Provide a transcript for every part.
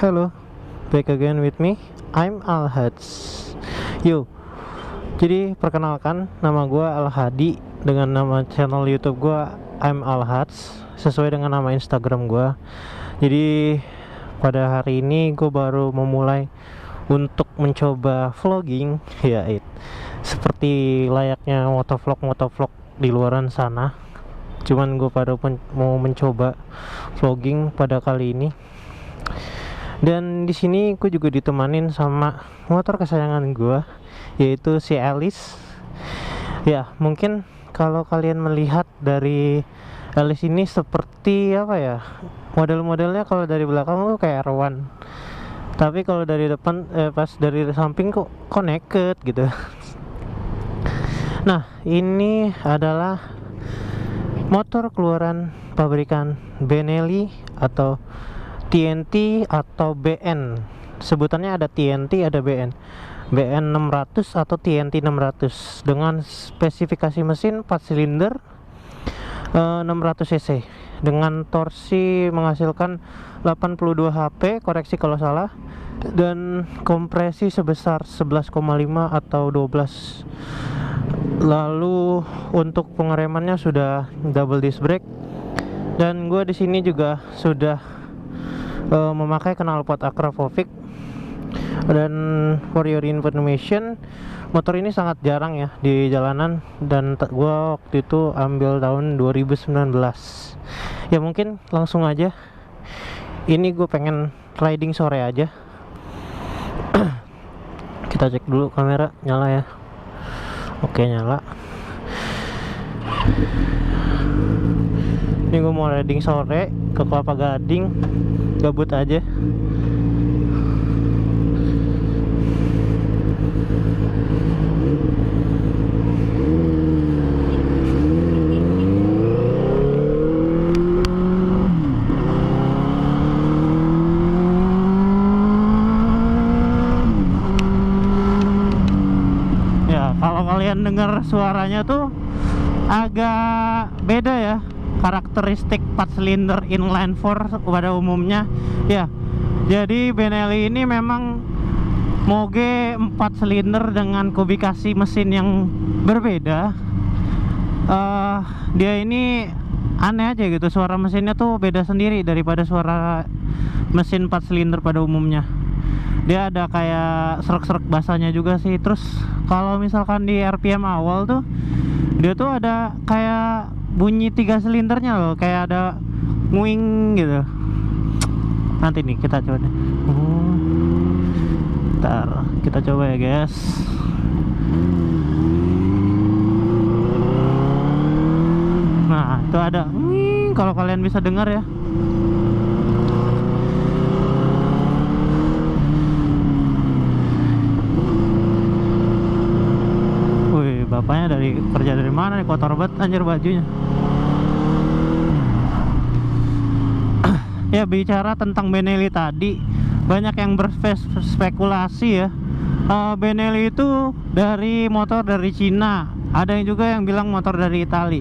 Hello, back again with me. I'm Alhads. Yo, jadi perkenalkan, nama gue Alhadi dengan nama channel YouTube gue I'm Alhads, sesuai dengan nama Instagram gue. Jadi pada hari ini gue baru memulai untuk mencoba vlogging, ya seperti layaknya motovlog di luaran sana. Cuman gue mau mencoba vlogging pada kali ini. Dan di sini gue juga ditemanin sama motor kesayangan gue, yaitu si Alice. Ya, mungkin kalau kalian melihat dari Alice ini seperti apa ya? Model-modelnya kalau dari belakang tuh kayak R1. Tapi kalau dari depan pas dari samping kok naked gitu. Nah, ini adalah motor keluaran pabrikan Benelli atau TNT atau BN. Sebutannya ada TNT, ada BN. BN 600 atau TNT 600 dengan spesifikasi mesin 4 silinder 600 cc dengan torsi menghasilkan 82 HP, koreksi kalau salah, dan kompresi sebesar 11,5 atau 12. Lalu untuk pengeremannya sudah double disc brake, dan gue di sini juga sudah memakai knalpot Akrapovic. Dan for your information, motor ini sangat jarang ya di jalanan, dan gue waktu itu ambil tahun 2019. Ya mungkin langsung aja, ini gue pengen riding sore aja. Kita cek dulu kamera nyala ya. Oke, nyala. Ini gue mau riding sore ke Kelapa Gading, gabut aja. Ya, kalau kalian dengar suaranya tuh agak beda ya, karakteristik 4 silinder inline 4 pada umumnya ya. Jadi Benelli ini memang moge 4 silinder dengan kubikasi mesin yang berbeda. Dia ini aneh aja gitu, suara mesinnya tuh beda sendiri daripada suara mesin 4 silinder pada umumnya. Dia ada kayak serak-serak basanya juga sih. Terus kalau misalkan di RPM awal tuh, dia tuh ada kayak bunyi 3 silindernya loh, kayak ada nguing gitu. Nanti nih kita coba deh. Ntar kita coba ya guys. Nah itu ada nguing, kalau kalian bisa dengar ya. Wih, bapaknya kerja dari mana nih, kotor banget anjir bajunya. Ya, bicara tentang Benelli tadi, banyak yang berspekulasi ya. Benelli itu motor dari Cina, ada yang juga yang bilang motor dari Itali.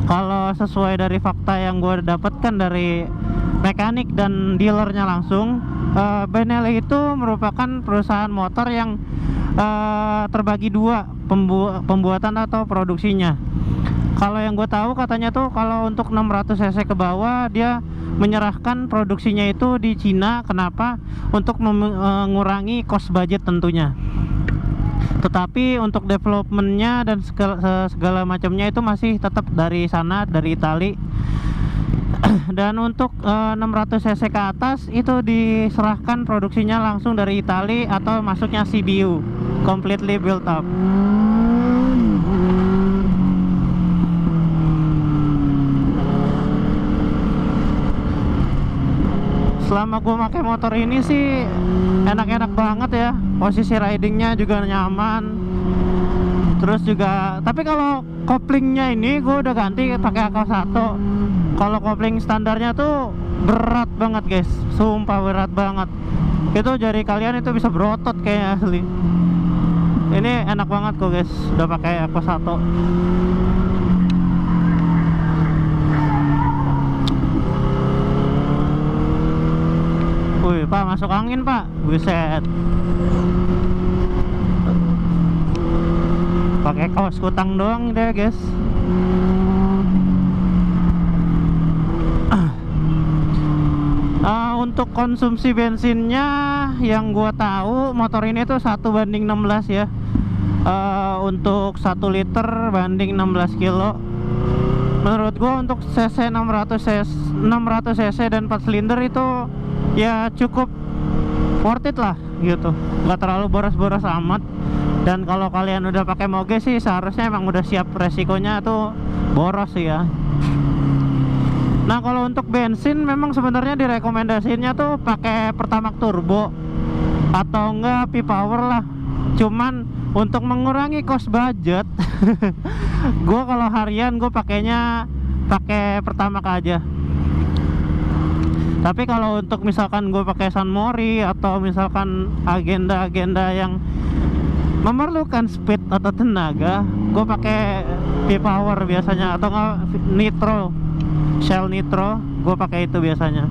Kalau sesuai dari fakta yang gue dapatkan dari mekanik dan dealernya langsung, Benelli itu merupakan perusahaan motor yang terbagi dua pembuatan atau produksinya. Kalau yang gue tahu katanya tuh kalau untuk 600 cc ke bawah dia menyerahkan produksinya itu di Cina. Kenapa? Untuk mengurangi cost budget tentunya. Tetapi untuk developmentnya dan segala macamnya itu masih tetap dari sana, dari Itali. Dan untuk 600 cc ke atas itu diserahkan produksinya langsung dari Itali atau masuknya CBU, completely built up. Selama gue pakai motor ini sih enak-enak banget ya, posisi ridingnya juga nyaman. Terus juga, tapi kalau koplingnya ini gue udah ganti pakai AK1. Kalau kopling standarnya tuh berat banget guys, sumpah berat banget. Itu jari kalian itu bisa berotot kayaknya asli. Ini enak banget kok guys, udah pakai AK1. Wih pak, masuk angin pak, buset. Pakai kaos kutang doang deh guys. Untuk konsumsi bensinnya yang gua tahu motor ini tuh 1:16 ya. Untuk 1 liter banding 16 kilo. Menurut gua untuk cc 600 cc dan 4 silinder itu ya cukup worth it lah gitu. Nggak terlalu boros-boros amat. Dan kalau kalian udah pakai moge sih seharusnya emang udah siap resikonya tuh boros sih ya. Nah kalau untuk bensin memang sebenarnya direkomendasinya tuh pakai Pertamax turbo atau enggak P-Power lah. Cuman untuk mengurangi cost budget gue kalau harian gue pakainya pakai Pertamax aja. Tapi kalau untuk misalkan gue pakai San Mori atau misalkan agenda-agenda yang memerlukan speed atau tenaga, gue pakai P-Power biasanya atau enggak Nitro, Shell Nitro, gue pakai itu biasanya.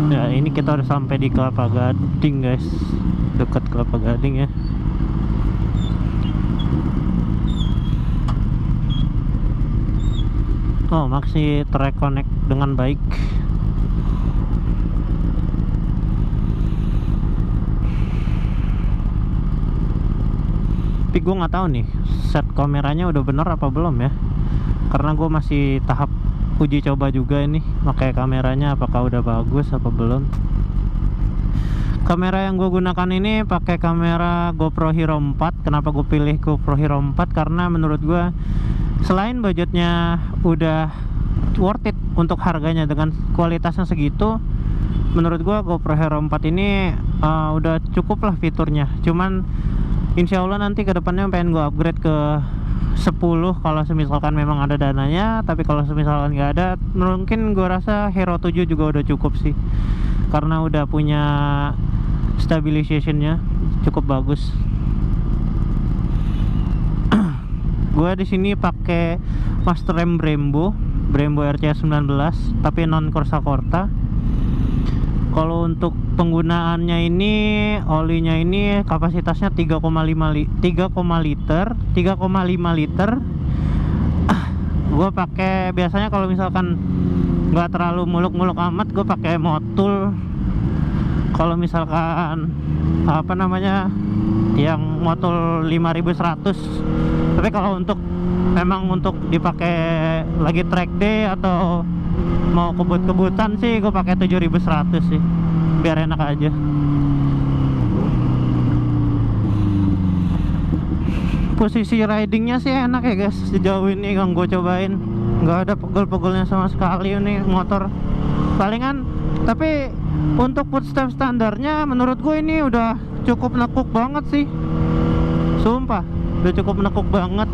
Ya ini kita udah sampai di Kelapa Gading guys, dekat Kelapa Gading ya. Oh masih terconnect dengan baik. Tapi gue nggak tahu nih set kameranya udah bener apa belum ya, karena gue masih tahap uji coba juga ini pakai kameranya apakah udah bagus apa belum. Kamera yang gue gunakan ini pakai kamera GoPro Hero 4. Kenapa gue pilih GoPro Hero 4? Karena menurut gue selain budgetnya udah worth it untuk harganya dengan kualitasnya segitu, menurut gue GoPro Hero 4 ini udah cukup lah fiturnya. Cuman insya Allah nanti kedepannya pengen gue upgrade ke 10 kalau misalkan memang ada dananya. Tapi kalau misalkan nggak ada, mungkin gue rasa Hero 7 juga udah cukup sih, karena udah punya stabilizationnya cukup bagus. Gue di sini pakai master rem Brembo RCS 19 tapi non Corsa Corta. Kalau untuk penggunaannya ini, olinya ini kapasitasnya 3,5 liter. Gue pakai biasanya kalau misalkan nggak terlalu muluk-muluk amat, gue pakai Motul. Kalau misalkan apa namanya yang Motul 5100. Tapi kalau untuk memang untuk dipakai lagi track day atau mau kebut-kebutan sih gue pakai 7100 sih, biar enak aja. Posisi ridingnya sih enak ya guys, sejauh ini yang gue cobain nggak ada pegel-pegelnya sama sekali ini motor. Palingan tapi untuk footstep standarnya menurut gue ini udah cukup nekuk banget sih, sumpah udah cukup nekuk banget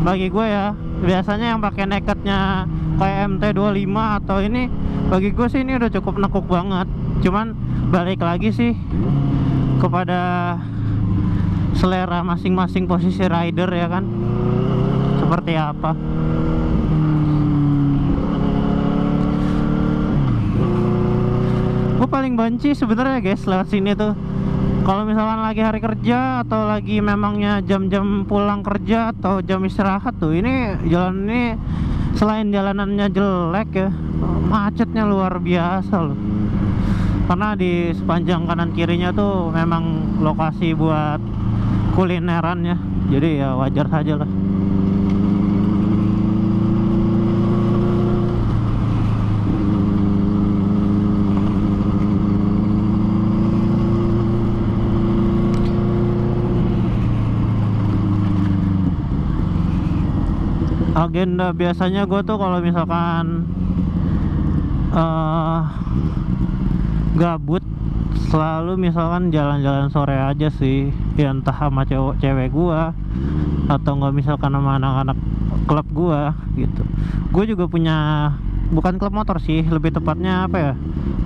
bagi gue ya. Biasanya yang pakai nakednya kayak MT25 atau ini, bagi gue sih ini udah cukup nekuk banget. Cuman balik lagi sih kepada selera masing-masing posisi rider ya kan, seperti apa. Gue paling benci sebenarnya guys lewat sini tuh kalau misalkan lagi hari kerja atau lagi memangnya jam-jam pulang kerja atau jam istirahat tuh. Ini jalan ini selain jalanannya jelek ya, macetnya luar biasa loh. Karena di sepanjang kanan kirinya tuh memang lokasi buat kulineran ya, jadi ya wajar saja lah. Agenda biasanya gue tuh kalau misalkan gabut selalu misalkan jalan-jalan sore aja sih ya, entah sama cewek gue atau nggak misalkan sama anak-anak klub gue gitu. Gue juga punya, bukan klub motor sih, lebih tepatnya apa ya,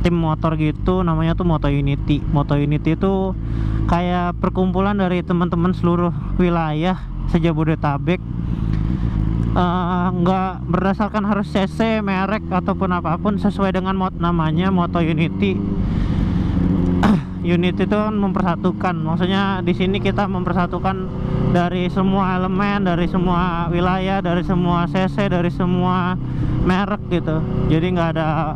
tim motor gitu, namanya tuh Moto Unity. Moto Unity itu kayak perkumpulan dari teman-teman seluruh wilayah sejabodetabek. Nggak berdasarkan harus cc, merek ataupun apapun, sesuai dengan namanya Moto Unity. Unity itu kan mempersatukan, maksudnya di sini kita mempersatukan dari semua elemen, dari semua wilayah, dari semua cc, dari semua merek gitu. Jadi nggak ada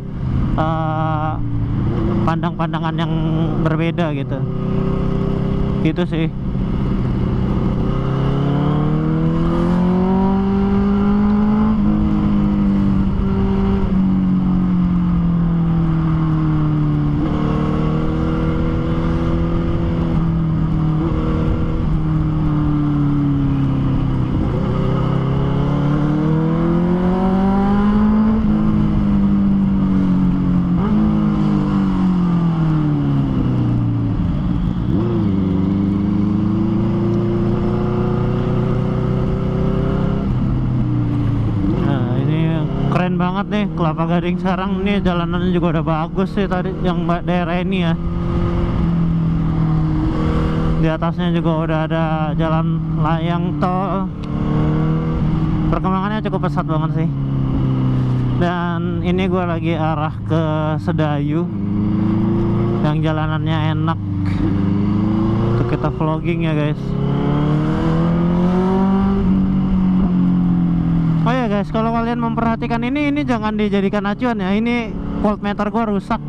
pandang-pandangan yang berbeda gitu. Gitu sih. Banget nih Kelapa Gading sekarang, nih jalanannya juga udah bagus sih tadi yang daerah ini ya. Di atasnya juga udah ada jalan layang tol. Perkembangannya cukup pesat banget sih. Dan ini gue lagi arah ke Sedayu yang jalanannya enak untuk kita vlogging ya guys. Oh ya guys, kalau kalian memperhatikan ini jangan dijadikan acuan ya. Ini voltmeter gua rusak.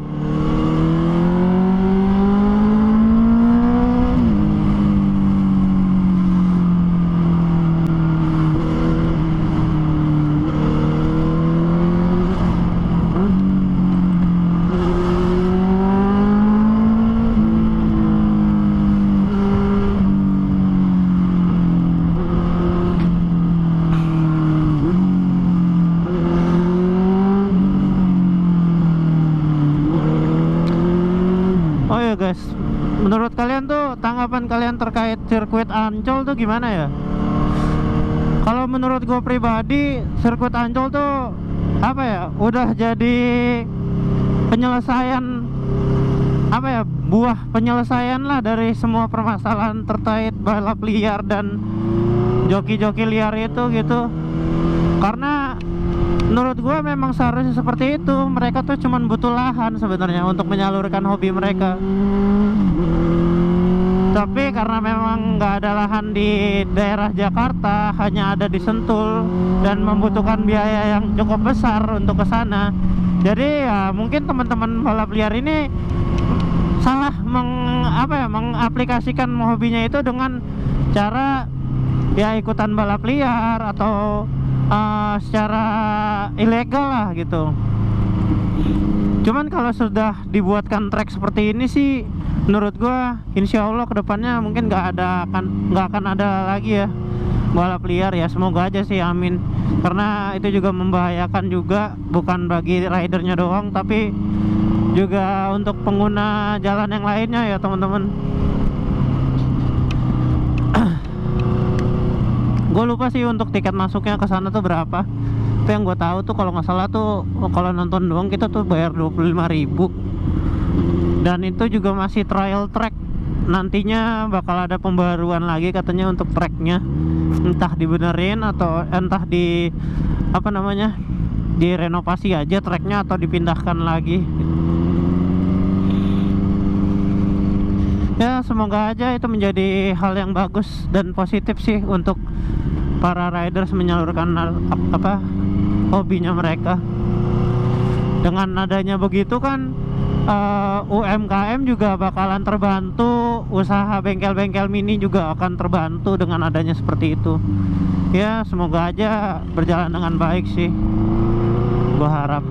Guys, menurut kalian tuh tanggapan kalian terkait sirkuit Ancol tuh gimana ya? Kalau menurut gue pribadi, sirkuit Ancol tuh apa ya, udah jadi penyelesaian, apa ya, buah penyelesaian lah dari semua permasalahan terkait balap liar dan joki-joki liar itu gitu. Karena menurut gue memang seharusnya seperti itu. Mereka tuh cuman butuh lahan sebenarnya untuk menyalurkan hobi mereka. Tapi karena memang nggak ada lahan di daerah Jakarta, hanya ada di Sentul dan membutuhkan biaya yang cukup besar untuk ke sana. Jadi ya mungkin teman-teman balap liar ini salah mengaplikasikan hobinya itu dengan cara ya ikutan balap liar atau secara ilegal lah gitu. Cuman kalau sudah dibuatkan trek seperti ini sih, menurut gua insya Allah kedepannya mungkin nggak akan ada lagi ya balap liar ya. Semoga aja sih, amin. Karena itu juga membahayakan juga, bukan bagi ridernya doang, tapi juga untuk pengguna jalan yang lainnya ya teman-teman. Gue lupa sih untuk tiket masuknya ke sana tuh berapa. Tapi yang gue tahu tuh kalau nggak salah tuh kalau nonton doang kita tuh bayar 25.000. Dan itu juga masih trial track. Nantinya bakal ada pembaruan lagi katanya untuk tracknya. Entah dibenerin atau entah direnovasi aja tracknya atau dipindahkan lagi. Ya semoga aja itu menjadi hal yang bagus dan positif sih untuk para riders menyalurkan hobinya mereka. Dengan adanya begitu kan UMKM juga bakalan terbantu, usaha bengkel-bengkel mini juga akan terbantu dengan adanya seperti itu. Ya semoga aja berjalan dengan baik sih, gua harap.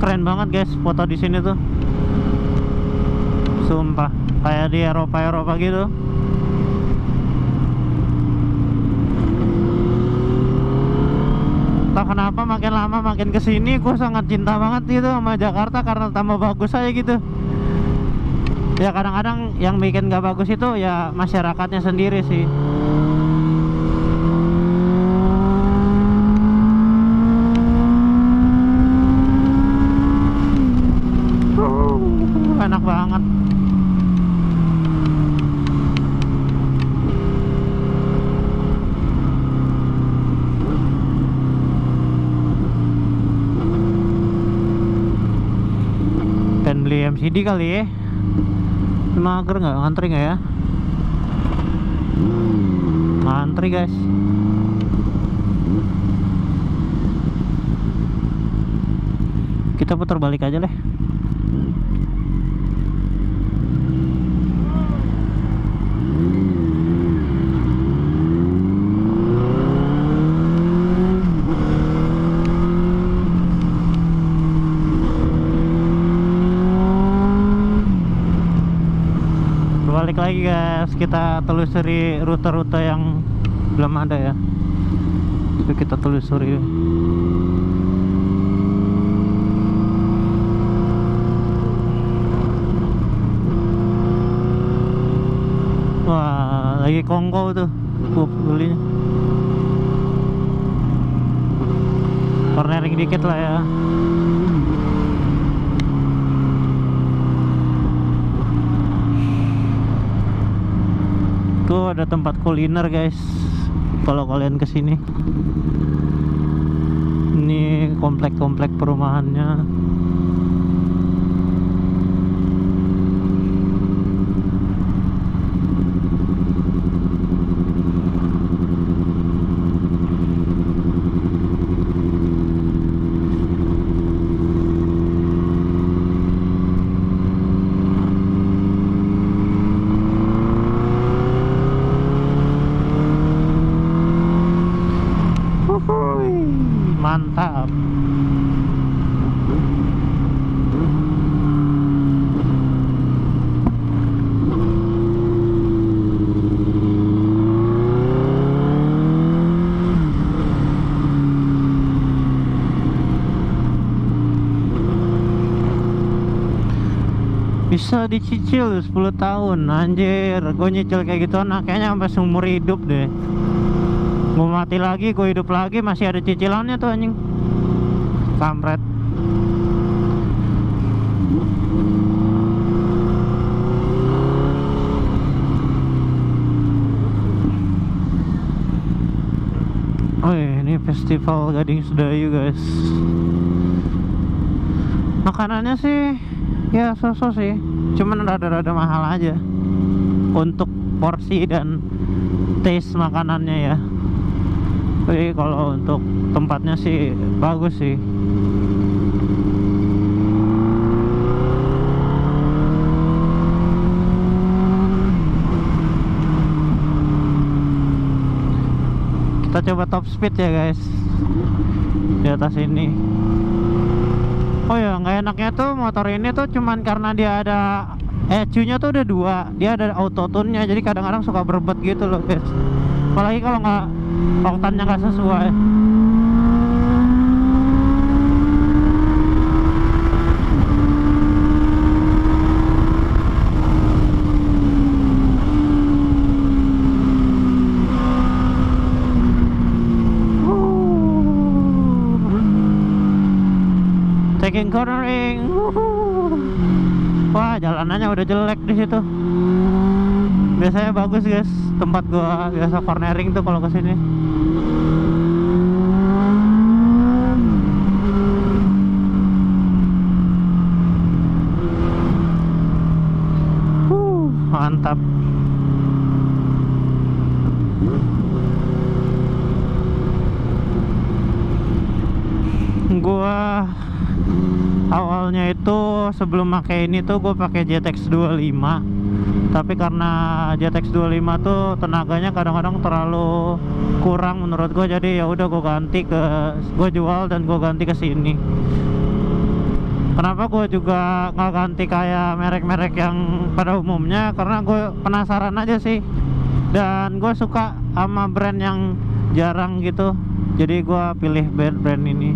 Keren banget guys foto di sini tuh, sumpah kayak di Eropa gitu. Entah kenapa makin lama makin kesini gue sangat cinta banget gitu sama Jakarta, karena tambah bagus aja gitu. Ya kadang-kadang yang bikin gak bagus itu ya masyarakatnya sendiri sih. beli MCD kali ya. Mager nggak, ngantri nggak ya? Ngantri guys. Kita putar balik aja deh. Balik lagi guys, kita telusuri rute-rute yang belum ada ya. Itu kita telusuri. Wah, lagi kongko tuh belinya. Cornering dikit lah ya. Tuh ada tempat kuliner guys, kalau kalian kesini. Ini komplek-komplek perumahannya. Mantap. Bisa dicicil 10 tahun. Anjir, gue nyicil kayak gitu kayaknya sampai seumur hidup deh. Mau mati lagi, gue hidup lagi, masih ada cicilannya tuh anjing. Kampret. Oh ini festival Gading Sedayu guys. Makanannya sih ya so-so sih, cuman rada-rada mahal aja untuk porsi dan taste makanannya ya. Tapi kalau untuk tempatnya sih bagus sih. Kita coba top speed ya guys di atas ini. Oh ya, nggak enaknya tuh motor ini tuh cuman karena dia ada ECU-nya tuh udah 2, dia ada auto tune-nya, jadi kadang-kadang suka berbet gitu loh guys. Apalagi kalau nggak oktannya nggak sesuai. Taking cornering. Wah, jalanannya udah jelek di situ. Biasanya bagus guys, tempat gua biasa cornering tuh kalau kesini. Mantap. Gua awalnya itu sebelum pakai ini tuh gue pakai GTX 25, tapi karena GTX 25 tuh tenaganya kadang-kadang terlalu kurang menurut gue, jadi ya udah gue jual dan gue ganti ke sini. Kenapa gue juga nggak ganti kayak merek-merek yang pada umumnya? Karena gue penasaran aja sih, dan gue suka sama brand yang jarang gitu, jadi gue pilih brand ini.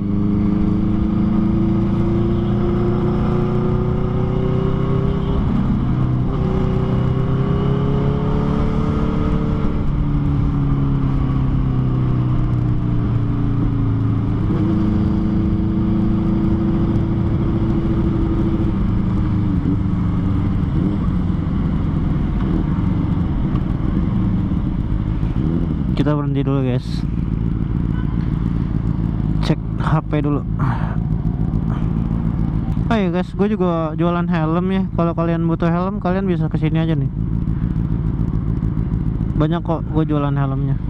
Kita berhenti dulu guys, cek HP dulu. Oh ya guys, gue juga jualan helm ya. Kalau kalian butuh helm, kalian bisa kesini aja nih. Banyak kok gue jualan helmnya.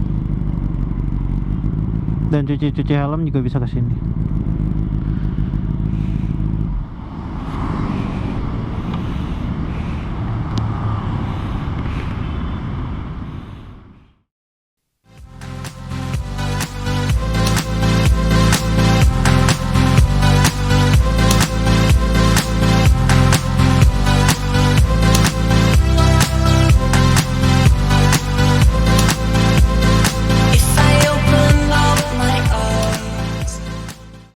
Dan cuci-cuci helm juga bisa kesini.